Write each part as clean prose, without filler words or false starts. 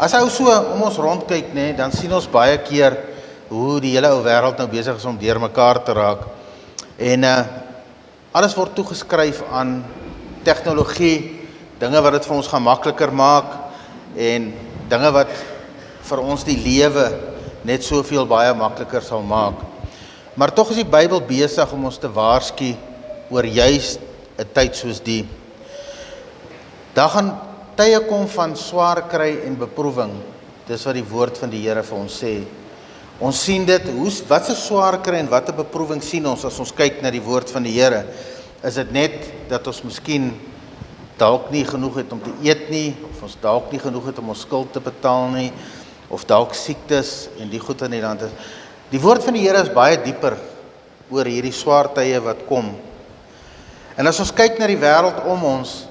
As ou so om ons rondkyk, nee, dan sien ons baie keer hoe die hele ou wêreld nou besig is om deur mekaar te raak. En alles word toegeskryf aan tegnologie, dinge wat dit vir ons gaan makliker maak en dinge wat vir ons die lewe net soveel baie makliker sal maak. Maar tog is die Bybel besig om ons te waarsku oor juis 'n tyd soos die. Daar gaan tye kom van swaar kry en beproewing. Dis wat die woord van die Here vir ons sê. Ons sien dit, wat se swaar kry en wat 'n beproewing sien ons as ons kyk na die woord van die Here? Is dit net dat ons miskien dalk nie genoeg het om te eet nie, of ons dalk nie genoeg het om ons skuld te betaal nie, of dalk siektes en die goed in die land is. Die woord van die Here is baie dieper oor hierdie swaar tye wat kom. En as ons kyk na die wêreld om ons,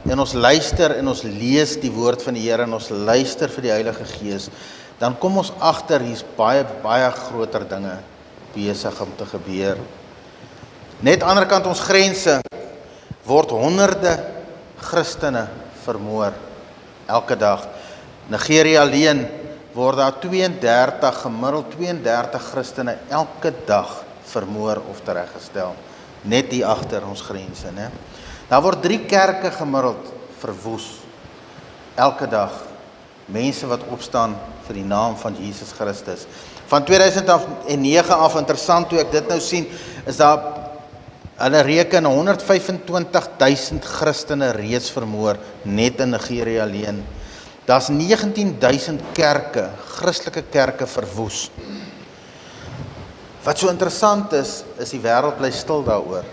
en ons luister en ons lees die woord van die Here en ons luister vir die Heilige Gees, dan kom ons agter hier's baie, baie groter dinge besig om te gebeur. Net aan die ander kant ons grense word honderde Christene vermoor elke dag. Nigeria alleen word daar gemiddeld 32 Christene elke dag vermoor of tereggestel. Net hier agter ons grense, né? Daar word 3 kerke gemiddeld verwoes elke dag. Mense wat opstaan vir die naam van Jesus Christus. Van 2009 af, interessant toe ek dit nou sien, is daar, hulle reken 125.000 Christene reeds vermoor, net in Nigeria alleen. Daar's 19.000 kerke, Christelike kerke verwoes. Wat so interessant is die wêreld bly stil daaroor.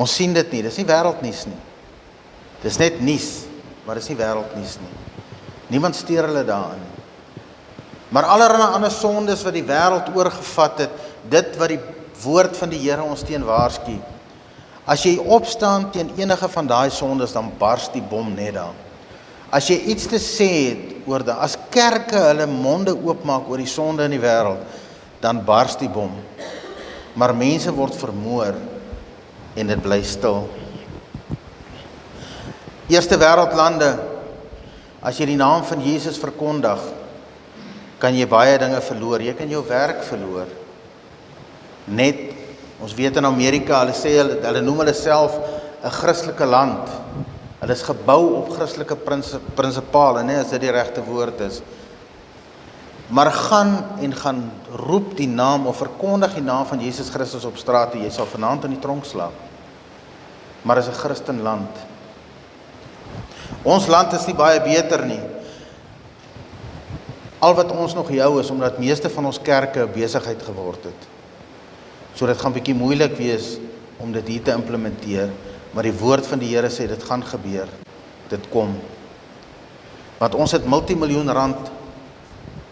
Ons sien dit nie, dis nie wêreldnuus nie. Dis net nuus, maar dis nie wêreldnuus nie. Niemand steur hulle daaraan nie. Maar allerlei ander sondes wat die wêreld oorgevat het, dit wat die woord van die Here ons teen waarsku. As jy opstaan teen enige van daai sondes, dan bars die bom net daar. As jy iets te sê het oor dit, as kerke hulle monde oopmaak oor die sonde in die wêreld, dan bars die bom. Maar mense word vermoor en dit bly stil. Eerste wêreldlande, as jy die naam van Jesus verkondig, kan jy baie dinge verloor. Jy kan jou werk verloor. Net, ons weet in Amerika, hulle noem hulle self 'n Christelike land. Hulle is gebou op Christelike prinsipale, as dit die regte woord is. Maar gaan roep die naam of verkondig die naam van Jesus Christus op straat, jy sal vanaand in die tronk slaap. Maar is 'n Christenland. Ons land is nie baie beter nie. Al wat ons nog jou is, omdat meeste van ons kerke 'n besigheid geword het. So dit gaan bietjie moeilik wees om dit hier te implementeer, maar die woord van die Here sê dit gaan gebeur. Dit kom. Want ons het multimiljoen rand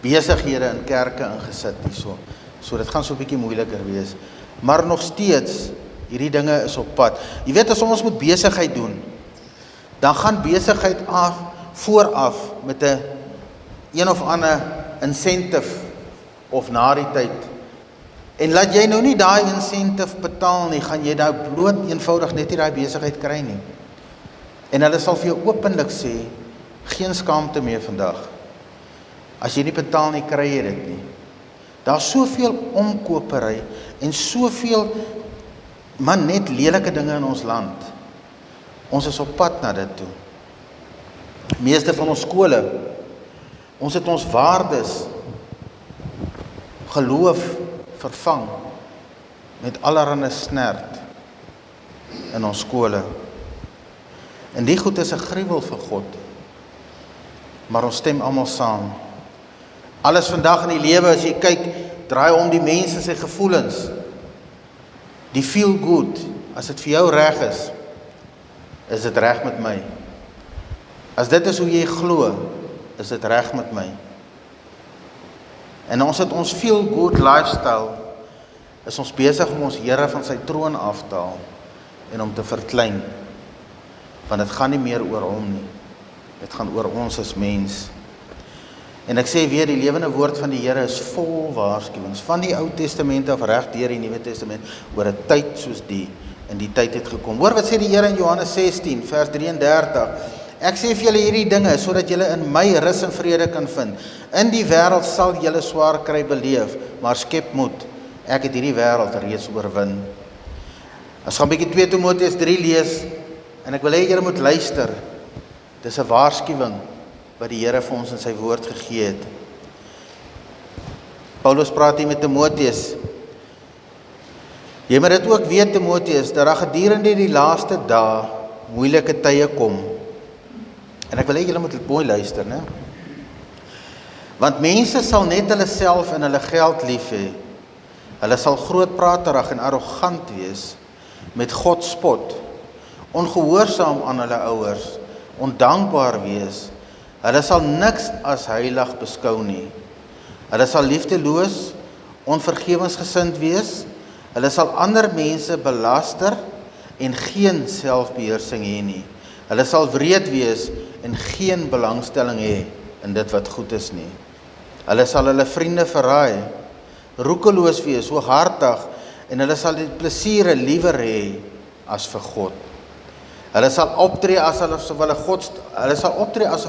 besighede in kerke ingesit hierso. So dit gaan so 'n bietjie moeiliker wees. Maar nog steeds, hierdie dinge is op pad. Jy weet, as ons moet besigheid doen, dan gaan besigheid vooraf met 'n een of ander incentive of na die tyd. En laat jy nou nie daai incentive betaal nie, gaan jy nou bloot eenvoudig net nie daai besigheid kry nie. En hulle sal vir jou openlik sê, geen skaamte meer vandag. As jy nie betaal nie, kry jy dit nie. Daar's soveel omkopery en soveel net lelike dinge in ons land. Ons is op pad na dit toe. Meeste van ons skole, ons het ons waardes, geloof vervang met allerlei snert in ons skole. En die goed is 'n gruwel vir God. Maar ons stem almal saam. Alles vandag in die lewe, as jy kyk, draai om die mense se gevoelens. Die feel good, as dit vir jou reg is dit reg met my. As dit is hoe jy glo, is dit reg met my. En ons het ons feel good lifestyle, is ons besig om ons Here van sy troon af te haal en om te verklein. Want dit gaan nie meer oor hom nie. Dit gaan oor ons as mens. En ek sê weer, die lewende woord van die Here is vol waarskuwings, van die Ou Testament af reg deur die Nuwe Testament, oor 'n tyd soos die, en die tyd het gekom. Hoor wat sê die Here in Johannes 16, vers 33, Ek sê vir julle hierdie dinge, sodat julle in my rus en vrede kan vind. In die wêreld sal julle swaar kry beleef, maar skep moed. Ek het hierdie wêreld reeds oorwin. Ons gaan 'n bietjie 2 Timoteus 3 lees, en ek wil hê julle moet luister. Dis 'n waarskuwing wat die Here vir ons in sy woord gegee het. Paulus praat hier met Timoteus. Jy moet dit ook weet, Timoteus, dat daar gedurende die laaste dae moeilike tye kom. En ek wil hê julle moet mooi luister, né? Want mense sal net hulle self en hulle geld lief hê. Hulle sal grootpraterig en arrogant wees, met God spot, ongehoorsaam aan hulle ouers, ondankbaar wees. Hulle sal niks as heilig beskou nie. Hulle sal liefdeloos, onvergewensgesind wees. Hulle sal ander mense belaster en geen selfbeheersing hê nie. Hulle sal wreed wees en geen belangstelling hê in dit wat goed is nie. Hulle sal hulle vriende verraai, roekeloos wees, hooghartig, en hulle sal die plesiere liewer hê as vir God. Hulle sal optree asof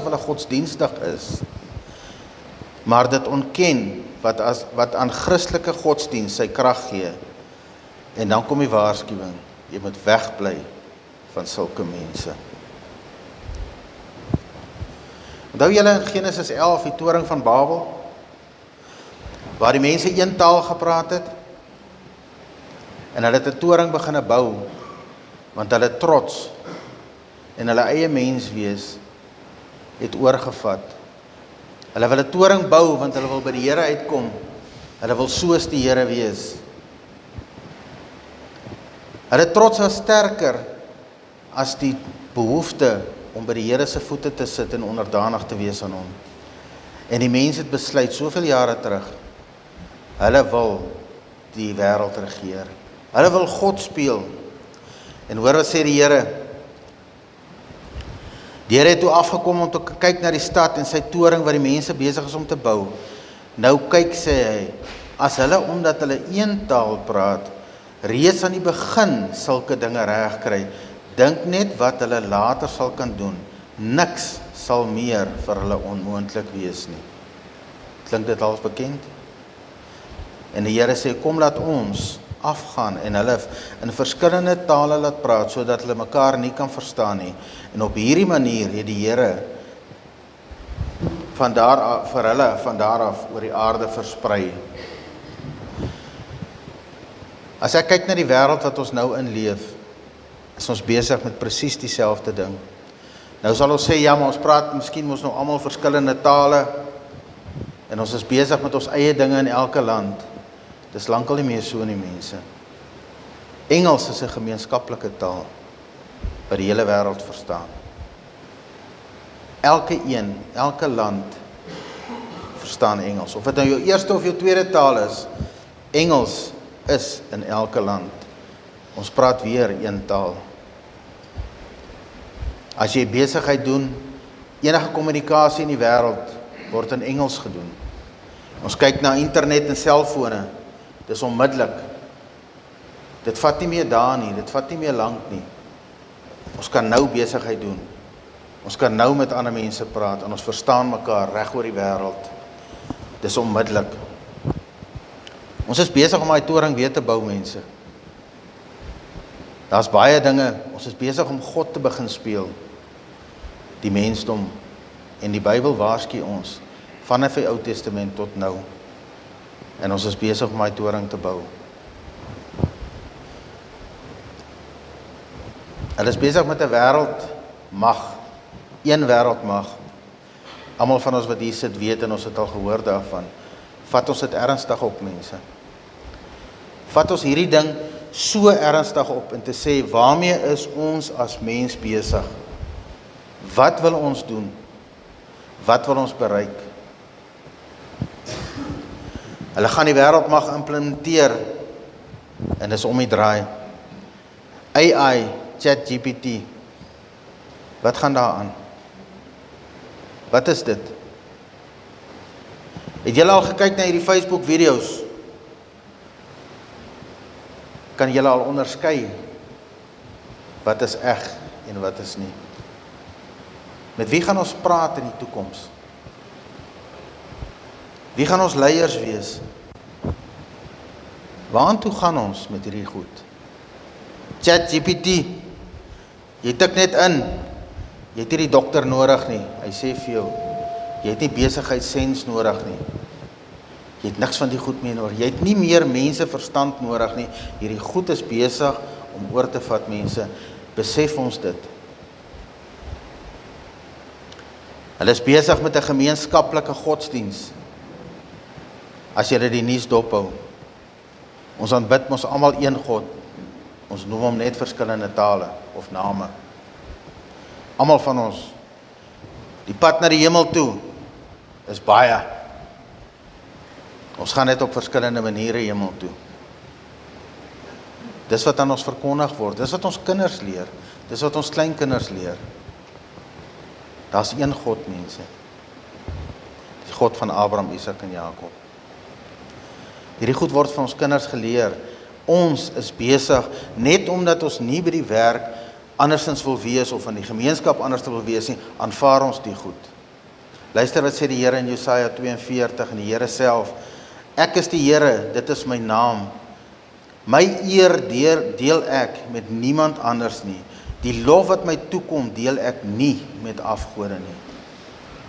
hulle godsdienstig is, maar dit ontken wat aan Christelike godsdienst sy krag gee. En dan kom die waarskuwing, jy moet wegbly van sulke mense. Onthou julle in Genesis 11, die toring van Babel, waar die mense een taal gepraat het, en hulle het 'n toring begine bou, want hulle trots en hulle eie menswees het oorgevat. Hulle wil 'n toring bou, want hulle wil by die Here uitkom. Hulle wil soos die Here wees. Hulle trots was sterker as die behoefte om by die Here se voete te sit en onderdanig te wees aan hom. En die mense het besluit, soveel jare terug, hulle wil die wêreld regeer. Hulle wil God speel. En hoor wat sê die Here? Die Here het toe afgekom om te kyk na die stad en sy toring wat die mense besig is om te bou. Nou kyk, sê hy, as hulle omdat hulle een taal praat, reeds aan die begin sulke dinge reg kry, dink net wat hulle later sal kan doen. Niks sal meer vir hulle onmoontlik wees nie. Klink dit al bekend? En die Here sê, kom laat ons afgaan en hulle in verskillende tale laat praat, sodat hulle mekaar nie kan verstaan nie. En op hierdie manier het die Here van daar af oor die aarde versprei. As ek kyk na die wêreld wat ons nou in leef, is ons besig met presies dieselfde ding. Nou sal ons sê, ja, maar ons praat miskien ons nou almal verskillende tale, en ons is besig met ons eie dinge in elke land. Dis lankal nie meer so nie, mense. Engels is 'n gemeenskaplike taal, wat die hele wêreld verstaan. Elke land verstaan Engels. Of dit nou jou eerste of jou tweede taal is, Engels is in elke land. Ons praat weer een taal. As jy besigheid doen, enige kommunikasie in die wêreld word in Engels gedoen. Ons kyk na internet en selfone, dis onmiddellik. Dit vat nie meer dae nie, dit vat nie meer lank nie. Ons kan nou besigheid doen. Ons kan nou met ander mense praat en ons verstaan mekaar reg oor die wêreld. Dis onmiddellik. Ons is besig om daai toring weer te bou, mense. Daar's baie dinge, ons is besig om God te begin speel. Die mensdom. En die Bybel waarsku ons, vanaf die Ou Testament tot nou. En ons is besig om daai toring te bou. Hulle is besig met 'n wêreldmag, een wêreldmag. Almal van ons wat hier sit weet en ons het al gehoor daarvan. Vat ons dit ernstig op, mense. Vat ons hierdie ding so ernstig op en te sê, waarmee is ons as mens besig? Wat wil ons doen? Wat wil ons bereik? Hulle gaan die wêreldmag implementeer en dis om die draai. AI, ChatGPT. Wat gaan daar aan? Wat is dit? Het julle al gekyk na hierdie Facebook video's? Kan julle al onderskei wat is eg en wat is nie? Met wie gaan ons praat in die toekoms? Wie gaan ons leiers wees? Waartoe gaan ons met hierdie goed? ChatGPT, jy tik net in, jy het nie die dokter nodig nie, hy sê vir jou, jy het nie besigheidssens nodig nie, jy het niks van die goed meer nodig, jy het nie meer mense verstand nodig nie, hierdie goed is besig om oor te vat mense, besef ons dit. Hulle is besig met 'n gemeenskaplike godsdiens, as jy die nuus dophou. Ons aanbid mos almal een God, ons noem hom net verskillende tale of name. Almal van ons, die pad na die hemel toe, is baie. Ons gaan net op verskillende maniere hemel toe. Dis wat aan ons verkondig word, dis wat ons kinders leer, dis wat ons kleinkinders leer. Daar's een God, mense. Die God van Abraham, Isak en Jakob. Hierdie goed word van ons kinders geleer. Ons is besig, net omdat ons nie by die werk andersins wil wees, of in die gemeenskap anders wil wees nie, aanvaar ons die goed. Luister wat sê die Here in Jesaja 42, en die Here self, ek is die Here, dit is my naam. My eer deel ek met niemand anders nie. Die lof wat my toekom, deel ek nie met afgode nie.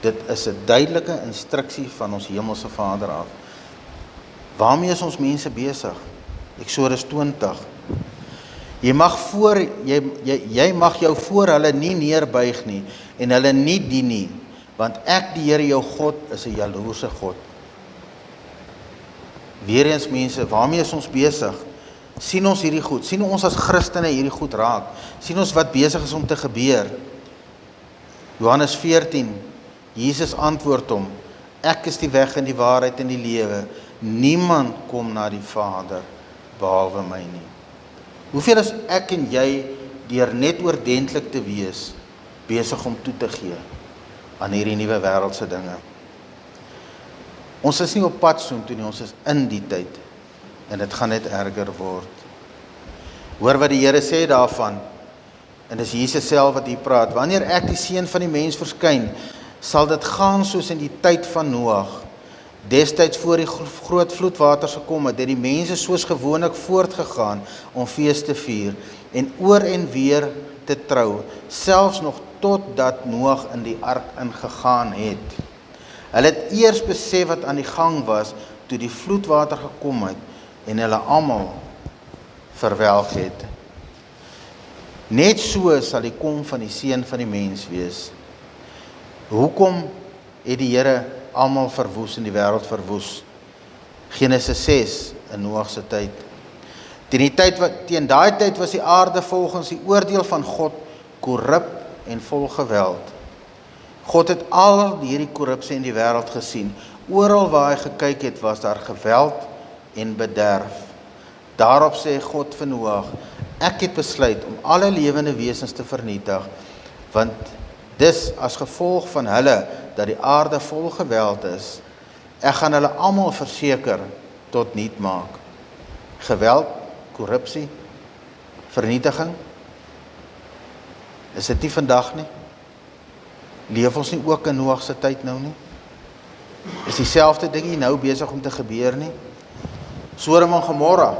Dit is 'n duidelike instruksie van ons hemelse Vader af. Waarmee is ons mense besig? Eksodus 20. Jy mag jou voor hulle nie neerbuig nie, en hulle nie dien nie, want ek die Here jou God is 'n jaloerse God. Weereens mense, waarmee is ons besig? Sien ons hierdie goed? Sien ons as Christene hierdie goed raak? Sien ons wat besig is om te gebeur? Johannes 14, Jesus antwoord hom, ek is die weg en die waarheid en die lewe. Niemand kom na die Vader behalwe my nie. Hoeveel is ek en jy deur net oordentlik te wees besig om toe te gee aan hierdie nuwe wêreldse dinge? Ons is nie op pad soontoe nie, ons is in die tyd en dit gaan net erger word. Hoor wat die Here sê daarvan, en dis Jesus self wat hier praat, wanneer ek die Seun van die mens verskyn, sal dit gaan soos in die tyd van Noag. Destyds voor die groot vloedwaters gekom het, die mense soos gewoonlik voortgegaan om fees te vier en oor en weer te trou, selfs nog totdat Noag in die ark ingegaan het. Hulle het eers besef wat aan die gang was, toe die vloedwater gekom het en hulle almal verwelg het. Net so sal die kom van die Seun van die mens wees. Hoekom het die Here almal verwoes en die wêreld verwoes? Genesis 6 in Noag se tyd. Teen daai tyd was die aarde volgens die oordeel van God korrup en vol geweld. God het al hierdie korrupsie in die wêreld gesien. Oral waar hy gekyk het, was daar geweld en bederf. Daarop sê God vir Noag, ek het besluit om alle lewende wesens te vernietig, want dis as gevolg van hulle dat die aarde vol geweld is. Ek gaan hulle almal verseker tot niet maak. Geweld, korrupsie, vernietiging. Is dit nie vandag nie? Leef ons nie ook in Noag se tyd nou nie? Is dieselfde ding nie nou besig om te gebeur nie? Sodom en Gomorra.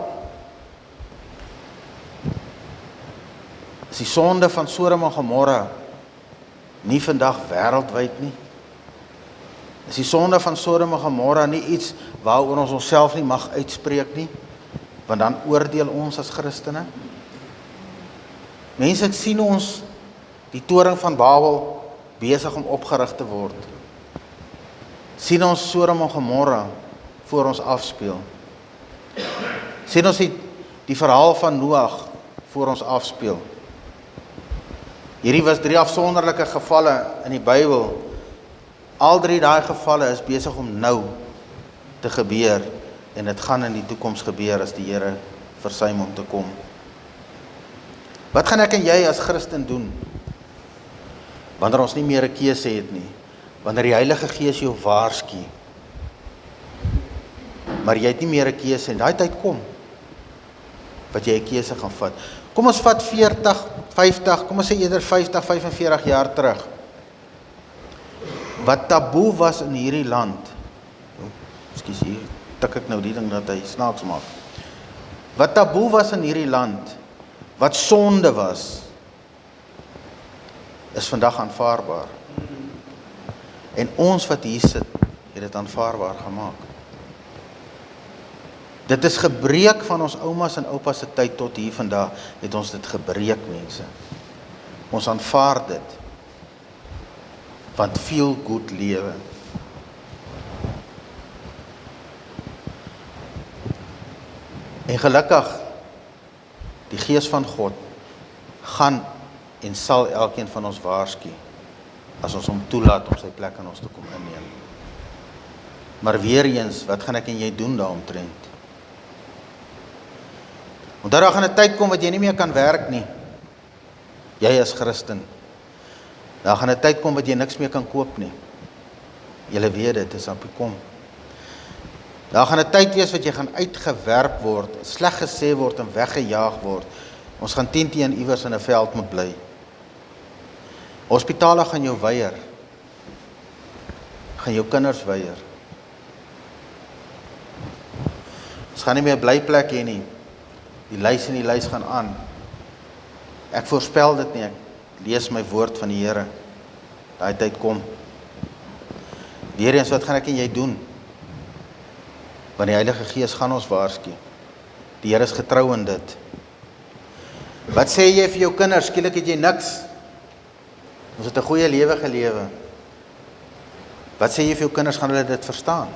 Is die sonde van Sodom en Gomorra nie vandag wêreldwyd nie? Is die sonde van Sodom en Gomorra nie iets waaroor ons onsself nie mag uitspreek nie? Want dan oordeel ons as Christene. Mense, ek sien ons die toring van Babel besig om opgerig te word. Sien ons Sodom en Gomorra voor ons afspeel. Sien ons die verhaal van Noag voor ons afspeel. Hierdie was 3 afsonderlike gevalle in die Bybel. Al 3 daai gevalle is besig om nou te gebeur en dit gaan in die toekoms gebeur as die Here versuim om te kom. Wat gaan ek en jy as Christen doen wanneer ons nie meer 'n keuse het nie? Wanneer die Heilige Gees jou waarsku, maar jy het nie meer 'n keuse en daai tyd kom wat jy 'n keuse gaan vat. Kom ons vat 40, 50, kom ons sê eerder 50, 45 jaar terug. wat taboe was in hierdie land, ekskuus, hier tik ek nou die ding dat hy snaaks maak, wat taboe was in hierdie land, wat sonde was, is vandag aanvaarbaar. En ons wat hier sit, het dit aanvaarbaar gemaak. Dit is gebreek van ons oumas en oupas se tyd tot hier vandag, het ons dit gebreek, mense. Ons aanvaar dit, want feel good lewe. En gelukkig, die Gees van God gaan en sal elkeen van ons waarsku, as ons hom toelaat om sy plek in ons te kom inneem. Maar weer eens, wat gaan ek en jy doen daaromtrent? Want daar gaan 'n tyd kom wat jy nie meer kan werk nie. Jy as Christen. Daar gaan 'n tyd kom wat jy niks meer kan koop nie. Julle weet dit, is op die kom. Daar gaan 'n tyd wees wat jy gaan uitgewerp word, sleg gesê word en weggejaag word. Ons gaan 10 iewers in 'n veld moet bly. Hospitale gaan jou weier. Gaan jou kinders weier. Ons gaan nie meer 'n blyplek hê nie. Die lys en die lys gaan aan. Ek voorspel dit nie, ek lees my woord van die Here. Daai tyd kom. Weer eens, wat gaan ek en jy doen? Want die Heilige Gees gaan ons waarsku. Die Here is getrou in dit. Wat sê jy vir jou kinders? Skielik het jy niks. Ons het 'n goeie lewe gelewe. Wat sê jy vir jou kinders? Gaan hulle dit verstaan?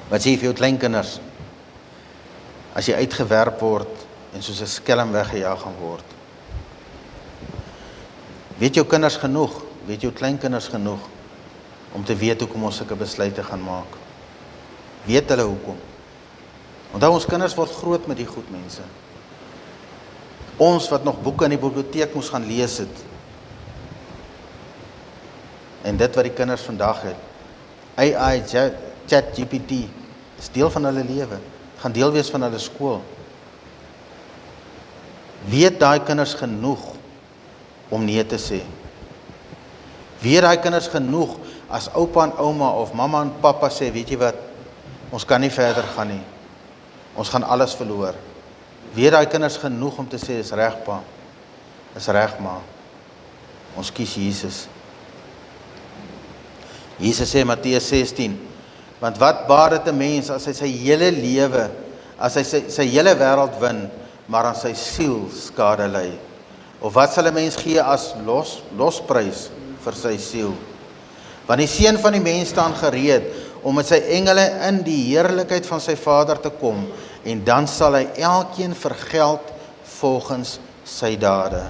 Wat sê jy vir jou kleinkinders? As jy uitgewerp word en soos 'n skelm weggejaag gaan word. Weet jou kinders genoeg? Weet jou kleinkinders genoeg om te weet hoekom ons sulke besluite gaan maak? Weet hulle hoekom? Onthou, ons kinders word groot met die goed, mense. Ons wat nog boeke in die biblioteek moes gaan lees het. En dit wat die kinders vandag het. AI, ChatGPT, is deel van hulle lewe. Gaan deel wees van hulle skool. Weet daai kinders genoeg om nee te sê? Weet daai kinders genoeg as oupa en ouma of mamma en pappa sê, weet jy wat, ons kan nie verder gaan nie. Ons gaan alles verloor. Weet daai kinders genoeg om te sê, is reg pa, is reg ma. Ons kies Jesus. Jesus sê, Matteus 16, want wat baat dit 'n mens as hy sy hele lewe, as hy sy hele wêreld win, maar aan sy siel skade ly? Of wat sal 'n mens gee as losprys vir sy siel? Want die Seun van die Mens staan gereed om met sy engele in die heerlikheid van sy Vader te kom, en dan sal hy elkeen vergeld volgens sy dade.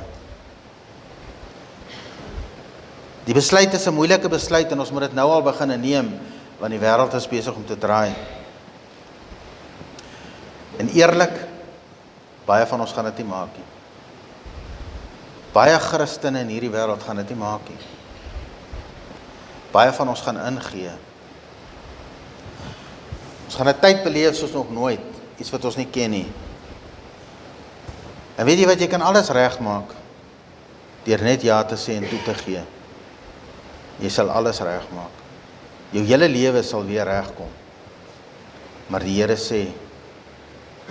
Die besluit is 'n moeilike besluit en ons moet dit nou al begin neem, want die wêreld is besig om te draai. En eerlik, baie van ons gaan dit nie maak nie. Baie Christene in hierdie wêreld gaan dit nie maak nie. Baie van ons gaan ingee. Ons gaan 'n tyd beleef soos nog nooit, iets wat ons nie ken nie. En weet jy wat, jy kan alles regmaak deur net ja te sê en toe te gee. Jy sal alles regmaak. Jou hele lewe sal weer regkom. Maar die Here sê,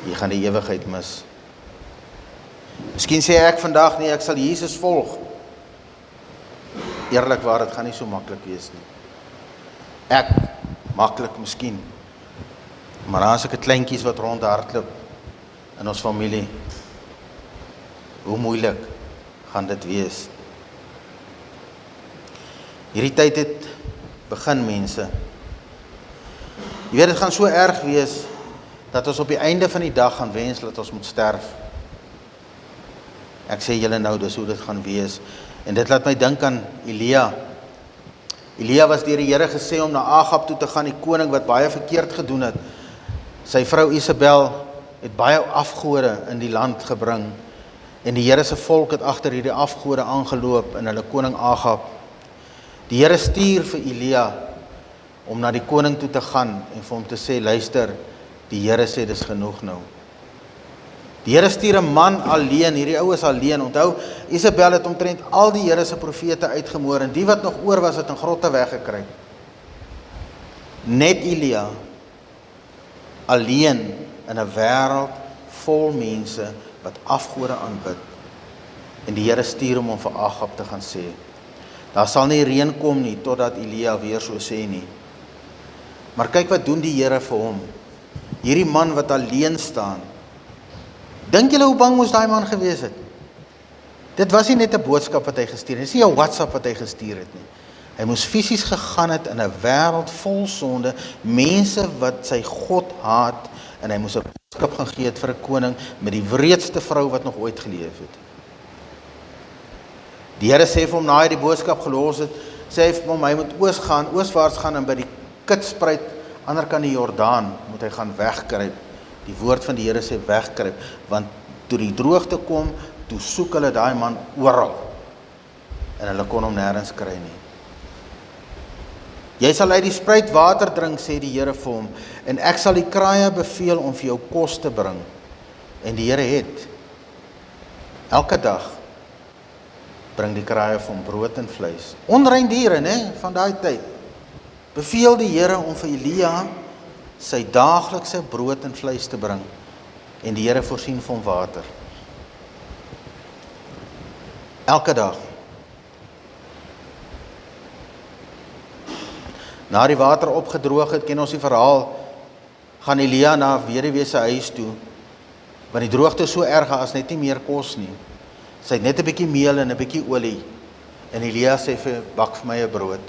jy gaan die ewigheid mis. Miskien sê ek vandag nie, ek sal Jesus volg. Eerlikwaar, dit gaan nie so maklik wees nie. Ek, maklik miskien. Maar dan is ek 'n kleintjies wat rondhardloop in ons familie. Hoe moeilik gaan dit wees? Hierdie tyd het begin, mense. Jy weet, dit gaan so erg wees, dat ons op die einde van die dag gaan wens dat ons moet sterf. Ek sê julle nou, dis hoe dit gaan wees. En dit laat my dink aan Elia. Elia was deur die Here gesê om na Agab toe te gaan, die koning wat baie verkeerd gedoen het. Sy vrou Isabel het baie afgode in die land gebring. En die Here se volk het agter hierdie afgode aangeloop in hulle koning Agab. Die Here stuur vir Elia om na die koning toe te gaan en vir hom te sê, luister, die Here sê dis genoeg nou. Die Here stuur 'n man alleen, hierdie ou is alleen. Onthou, Isabel het omtrent al die Here se profete uitgemoor en die wat nog oor was het in grotte weggekry. Net Elia alleen in 'n wêreld vol mense wat afgode aanbid. En die Here stuur hom om vir Agab te gaan sê, daar sal nie reën kom nie totdat Elia weer so sê nie. Maar kyk wat doen die Here vir hom. Hierdie man wat alleen staan. Dink julle hoe bang moes daai man gewees het? Dit was nie net 'n boodskap wat hy gestuur het, dit is nie 'n WhatsApp wat hy gestuur het nie. Hy moes fisies gegaan het in 'n wêreld vol sonde, mense wat sy God haat, en hy moes 'n boodskap gaan gee het vir 'n koning met die wreedste vrou wat nog ooit geleef het. Die Here sê vir hom, na hy die boodskap gelos het, sê hy vir hom, hy moet ooswaarts gaan en by die Kitspruit, ander kant die Jordaan, moet hy gaan wegkruip. Die woord van die Here sê wegkruip, want toe die droogte kom, toe soek hulle daai man oral, en hulle kon hom nêrens kry nie. Jy sal uit die spruit water drink, sê die Here vir hom, en ek sal die kraaie beveel om vir jou kos te bring. En die Here het, elke dag, bring die kraaie vir hom brood en vleis. Onrein diere, né, van daai tyd. Beveel die Here om vir Elia sy daaglikse brood en vleis te bring. En die Here voorsien vir hom water. Elke dag. Na die water opgedroog het, ken ons die verhaal, gaan Elia na weduwee se huis toe, want die droogte is so erg as net nie meer kos nie. Sy het net 'n bietjie meel en 'n bietjie olie. En Elia sê vir, bak vir my 'n brood.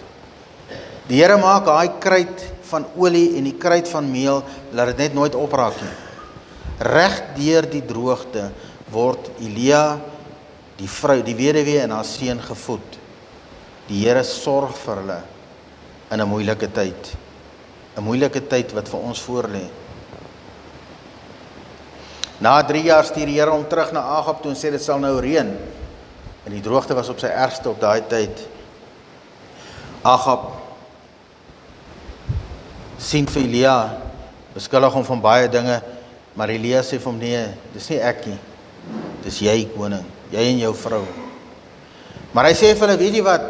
Die Here maak daai kruit van olie en die kruit van meel, laat dit net nooit opraak nie. Reg deur die droogte word Elia, die vrou, die weduwee en haar seun gevoed. Die Here sorg vir hulle in 'n moeilike tyd. 'n Moeilike tyd wat vir ons voorlê. Na 3 jaar stuur die Here hom terug na Agab toe en sê dit sal nou reën. En die droogte was op sy ergste op daai tyd. Agab sien vir Elia, beskuldig hom van baie dinge, maar Elia sê vir hom, nee, dis nie ek nie, dis jy koning, jy en jou vrou. Maar hy sê vir hulle, weet jy wat,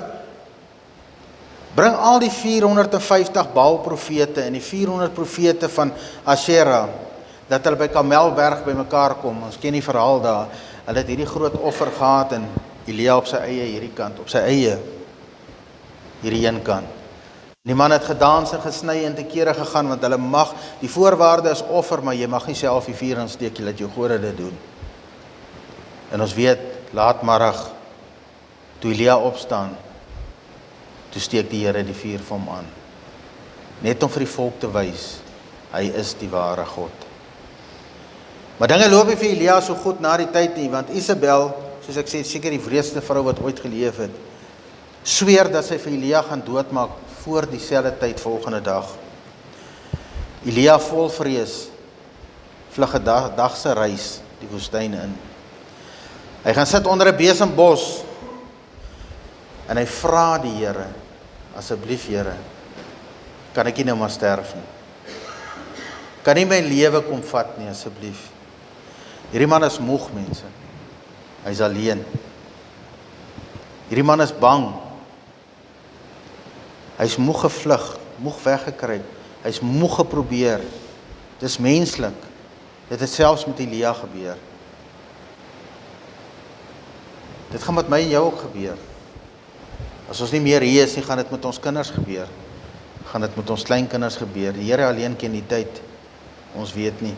bring al die 450 Baal profete en die 400 profete van Asherah, dat hulle by Kamelberg by mekaar kom. Ons ken die verhaal daar. Hulle het hierdie groot offer gehad en Elia op sy eie hierdie kant, op sy eie hierdie een kant. Die man het gedans en gesny en te kere gegaan, want hulle mag, die voorwaarde is offer, maar jy mag nie self die vuur insteek, jy laat jou gode dit doen. En ons weet, laatmiddag, toe Elia opstaan, toe steek die Here die vuur vir hom aan. Net om vir die volk te wys, hy is die ware God. Maar dinge loop nie vir Elia so goed na die tyd nie, want Isabel, soos ek sê, seker die wreedste vrou wat ooit geleef het, sweer dat sy vir Elia gaan doodmaak voor dieselfde tyd volgende dag. Elia vol vrees, vlug 'n dag se reis die woestyn in. Hy gaan sit onder 'n besembos en hy vra die Here, asseblief Here, kan ek nie nou maar sterf nie? Kan nie my lewe kom vat nie, asseblief? Hierdie man is moeg, mense. Hy's alleen. Hierdie man is bang. Hy's moeg gevlug, moeg weggekruip. Hy's moeg geprobeer. Dis menslik. Dit het selfs met Elia gebeur. Dit gaan met my en jou ook gebeur. As ons nie meer hier is nie, gaan dit met ons kinders gebeur. Gaan dit met ons kleinkinders gebeur. Die Here alleen ken die tyd. Ons weet nie.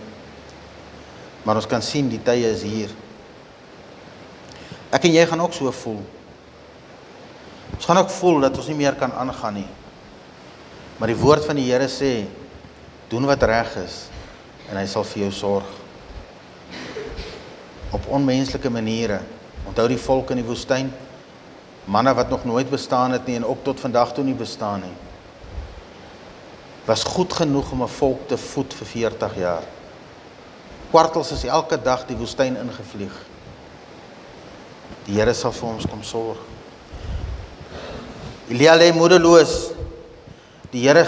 Maar ons kan sien, die tye is hier. Ek en jy gaan ook so voel. Ons gaan ook voel dat ons nie meer kan aangaan nie. Maar die woord van die Here sê, doen wat reg is, en hy sal vir jou sorg. Op onmenslike maniere. Onthou die volk in die woestyn, manne wat nog nooit bestaan het nie, en ook tot vandag toe nie bestaan nie, was goed genoeg om 'n volk te voed vir 40 jaar. Kwartels is elke dag die woestyn ingevlieg. Die Here sal vir ons kom sorg. Elia lê moedeloos. Die Here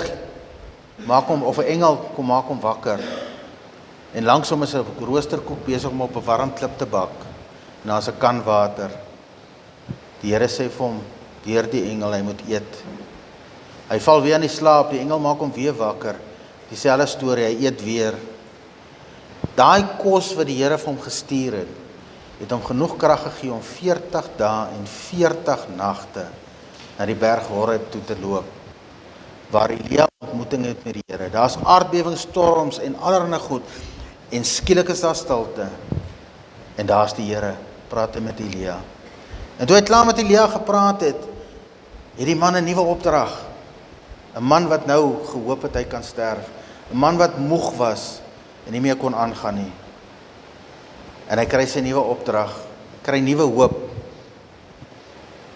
maak hom, of 'n engel kom maak hom wakker. En langsom is 'n roosterkoek besig om op 'n warm klip te bak. En daar's 'n kan water. Die Here sê vir hom, deur die engel, hy moet eet. Hy val weer in die slaap, die engel maak hom weer wakker. Dieselfde storie, hy eet weer. Daai kos wat die Here vir hom gestuur het hom genoeg krag gegee om 40 dae en 40 nagte na die berg Horeb toe te loop, waar Elia ontmoeting het met die Here. Daar's aardbewingsstorms en allerlei goed, en skielik is daar stilte, en daar's die Here, praat hy met Elia. En toe hy klaar met Elia gepraat het die man 'n nuwe opdrag. 'n Man wat nou gehoop het hy kan sterf. 'n Man wat moeg was en nie meer kon aangaan nie. En hy kry sy nuwe opdrag, kry nuwe hoop.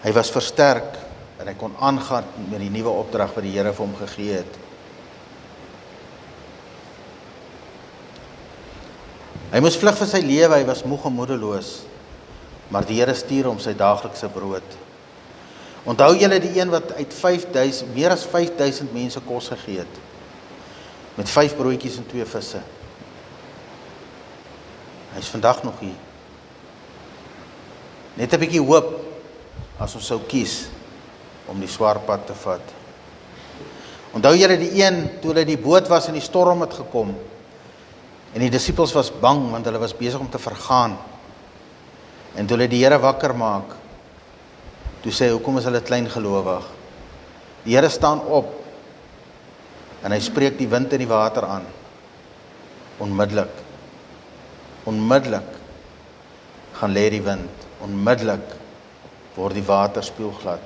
Hy was versterk en hy kon aangaan met die nuwe opdrag wat die Here vir hom gegee het. Hy moes vlug vir sy lewe, hy was moeg en moedeloos, maar die Here stuur hom sy daaglikse brood. Onthou julle die een wat uit 5000, meer as 5000 mense kos gegee het, met 5 broodjies en 2 visse. Hy is vandag nog hier. Net 'n bietjie hoop, as ons sou kies om die swaar pad te vat. Onthou julle die een, toe hulle die boot was en die storm het gekom, en die disippels was bang, want hulle was besig om te vergaan. En toe hulle die Here wakker maak, toe sê hy, hoekom is hulle klein gelowig? Die Here staan op, en hy spreek die wind en die water aan. Onmiddellik gaan lê die wind, onmiddellik word die water spieelglad.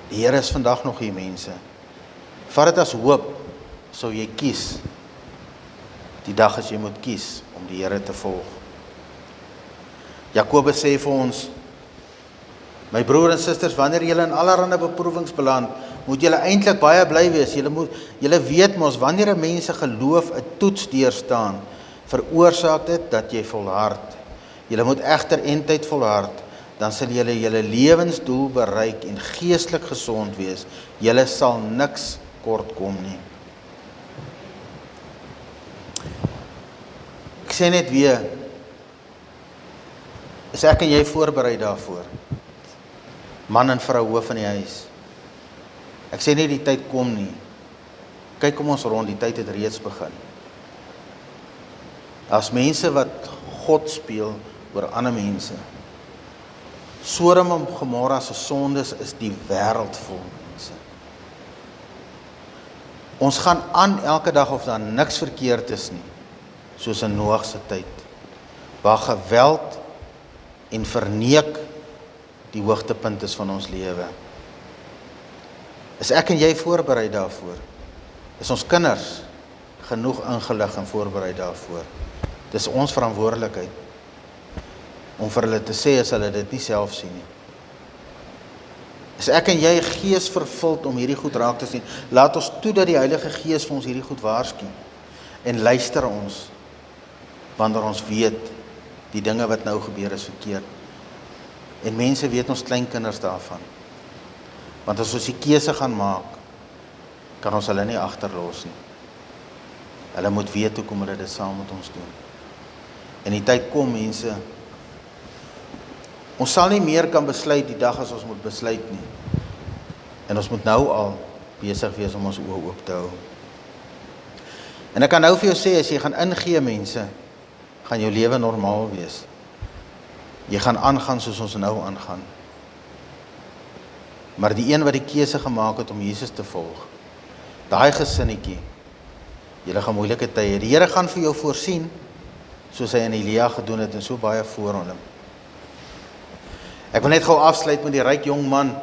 Die Here is vandag nog hier, mense. Vat dit as hoop, sou jy kies, die dag as jy moet kies, om die Here te volg. Jakobus sê vir ons, my broer en susters, wanneer julle in allerlei beproewings beland, moet julle eintlik baie bly wees. Julle weet mos, wanneer 'n mens se geloof 'n toets deurstaan, veroorsaak dit dat jy volhard. Julle moet egter eintyd volhard, dan sal julle julle lewensdoel bereik en geestelik gesond wees. Julle sal niks kort kom nie. Ek sê net weer, is ek en jy voorberei daarvoor? Man en vrou hoof in die huis. Ek sê nie die tyd kom nie. Kyk om ons rond, die tyd het reeds begin. Daar's mense wat God speel oor ander mense. Sodom en Gomorra se sondes is die wêreld vol, mense. Ons gaan aan elke dag of daar niks verkeerd is nie, soos in Noag se tyd, waar geweld en verneek die hoogtepunt is van ons lewe. Is ek en jy voorberei daarvoor? Is ons kinders genoeg ingelig en voorberei daarvoor? Dis ons verantwoordelikheid om vir hulle te sê as hulle dit nie self sien nie. Is ek en jy gees vervuld om hierdie goed raak te sien? Laat ons toe dat die Heilige Gees vir ons hierdie goed waarsku. En luister ons, wanneer ons weet, die dinge wat nou gebeur is verkeerd. En mense weet ons kleinkinders daarvan. Want as ons die keuse gaan maak, kan ons hulle nie agterlos nie. Hulle moet weet hoekom hulle dit saam met ons doen. En die tyd kom, mense, ons sal nie meer kan besluit die dag as ons moet besluit nie. En ons moet nou al besig wees om ons oë oop te hou. En ek kan nou vir jou sê, as jy gaan ingee, mense, gaan jou lewe normaal wees. Jy gaan aangaan soos ons nou aangaan. Maar die een wat die keuse gemaak het om Jesus te volg, daai gesinnetjie, julle gaan moeilike tye. Die Here gaan vir jou voorsien, soos hy in Elia gedoen het en so baie voor hom. Ek wil net gou afsluit met die ryk jong man.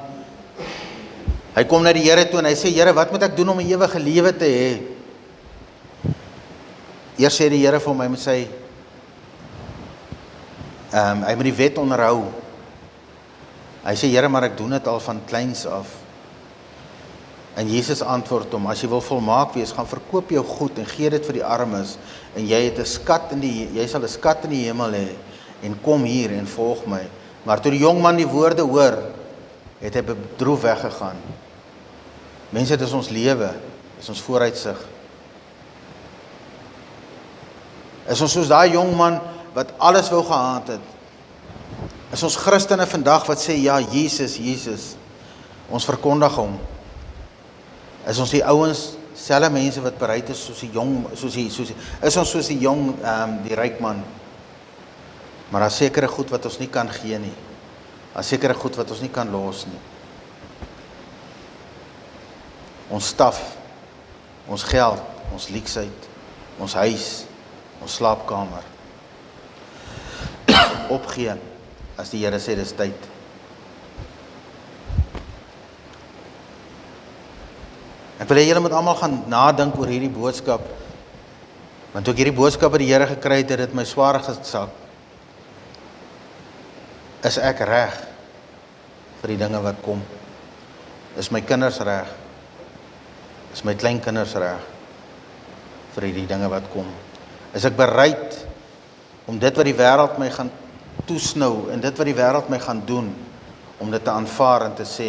Hy kom na die Here toe en hy sê, Here, wat moet ek doen om 'n ewige lewe te hê? Eers sê die Here vir hom, hy moet sy hy moet die wet onderhou. Hy sê, Here, maar ek doen dit al van kleins af. En Jesus antwoord hom, as jy wil volmaak wees, gaan verkoop jou goed en gee dit vir die armes, en jy sal 'n skat in die hemel hê, en kom hier en volg my. Maar toe die jong man die woorde hoor, het hy bedroef weggegaan. Mense, dit is ons lewe, dit is ons vooruitsig. Is ons soos daai jong man wat alles wou gehaat het? Is ons Christene vandag wat sê, ja, Jesus, Jesus, ons verkondig hom? Is ons die ouens, selfe mense wat bereid is soos die jong, is ons soos die jong, die ryk man? Maar daar is sekere goed wat ons nie kan gee nie. Daar is sekere goed wat ons nie kan los nie. Ons staf, ons geld, ons leksheid, ons huis, ons slaapkamer. Opgee, as die Here sê, dis tyd. Ek wil hê julle moet almal gaan nadink oor hierdie boodskap, want toe ek hierdie boodskap by die Here gekry het, het dit my swaar gesak. Is ek reg vir die dinge wat kom? Is my kinders reg? Is my kleinkinders reg vir die dinge wat kom? Is ek bereid om dit wat die wêreld my gaan toesnou en dit wat die wêreld my gaan doen, om dit te aanvaar en te sê,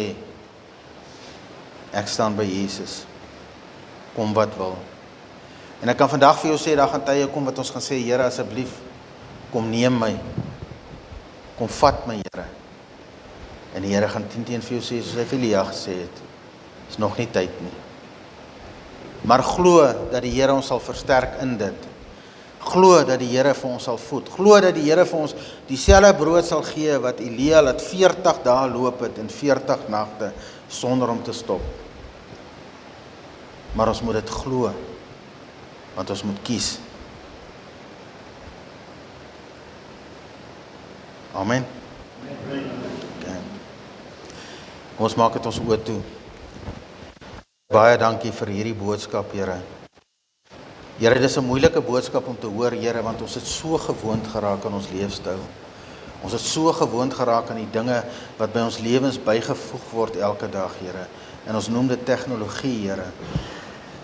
ek staan by Jesus, kom wat wil. En ek kan vandag vir jou sê, daar gaan tye kom wat ons gaan sê, Here, asseblief, kom neem my, kom vat my, Here. En die Here gaan 10 vir jou sê, soos hy vir Elia gesê het, is nog nie tyd nie. Maar glo dat die Here ons sal versterk in dit. Glo dat die Here vir ons sal voed. Glo dat die Here vir ons dieselfde brood sal gee wat Elia laat 40 dae loop het en 40 nagte sonder om te stop. Maar ons moet dit glo, want ons moet kies. Amen. Okay. Kom ons maak dit ons oë toe. Baie dankie vir hierdie boodskap, Here. Here, dit is 'n moeilike boodskap om te hoor, Here, want ons het so gewoond geraak aan ons leefstyl. Ons het so gewoond geraak aan die dinge wat by ons lewens bygevoeg word elke dag, Here. En ons noem dit tegnologie, Here.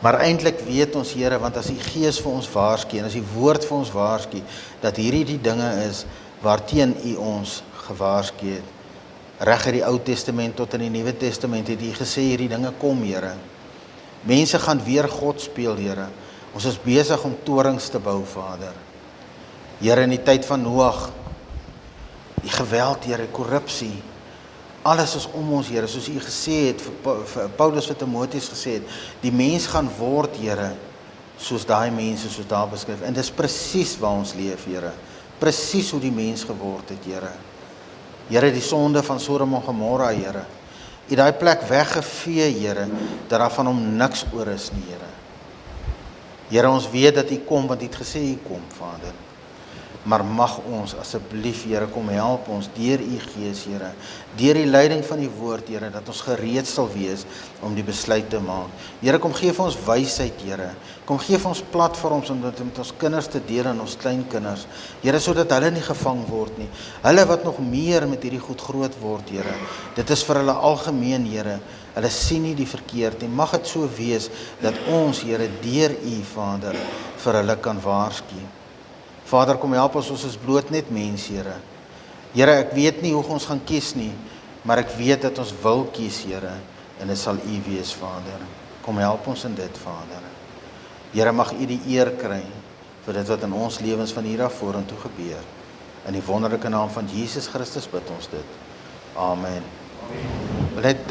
Maar eintlik weet ons, Here, want as die Gees vir ons waarsku en as die woord vir ons waarsku, dat hierdie die dinge is waarteen U ons gewaarsku het. Reg uit die Ou Testament tot in die Nuwe Testament het U gesê hierdie dinge kom, Here. Mense gaan weer God speel, Here. Ons is besig om torings te bou, Vader. Here, in die tyd van Noag, die geweld, Here, korrupsie, alles is om ons, Here, soos U gesê het, vir Paulus vir Timoteus gesê het, die mens gaan word, Here, soos daai mense, soos daar beskryf, en dis presies waar ons leef, Here, presies hoe die mens geword het, Here. Here, die sonde van Sodom en Gomorra, Here, U daai plek weggevee, Here, dat daar van hom niks oor is nie, Here. Here, ons weet dat U kom, want U het gesê U kom, Vader. Maar mag ons asseblief, Here, kom help ons deur U Gees, Here, deur die leiding van die woord, Here, dat ons gereed sal wees om die besluit te maak. Here, kom gee vir ons wysheid, Here. Kom gee vir ons platforms om dit met ons kinders te deel en ons kleinkinders. Here, sodat hulle nie gevang word nie. Hulle wat nog meer met hierdie goed groot word, Here. Dit is vir hulle algemeen, Here. Hulle sien nie die verkeerd nie. Mag dit so wees dat ons, Here, deur U, Vader, vir hulle kan waarsku. Vader, kom help ons is bloot net mens, Here. Here, ek weet nie hoe ons gaan kies nie, maar ek weet dat ons wil kies, Here, en dit sal U wees, Vader. Kom help ons in dit, Vader. Here, mag U die eer kry vir dit wat in ons lewens van hier af vorentoe gebeur. In die wonderlike naam van Jesus Christus bid ons dit. Amen. Amen.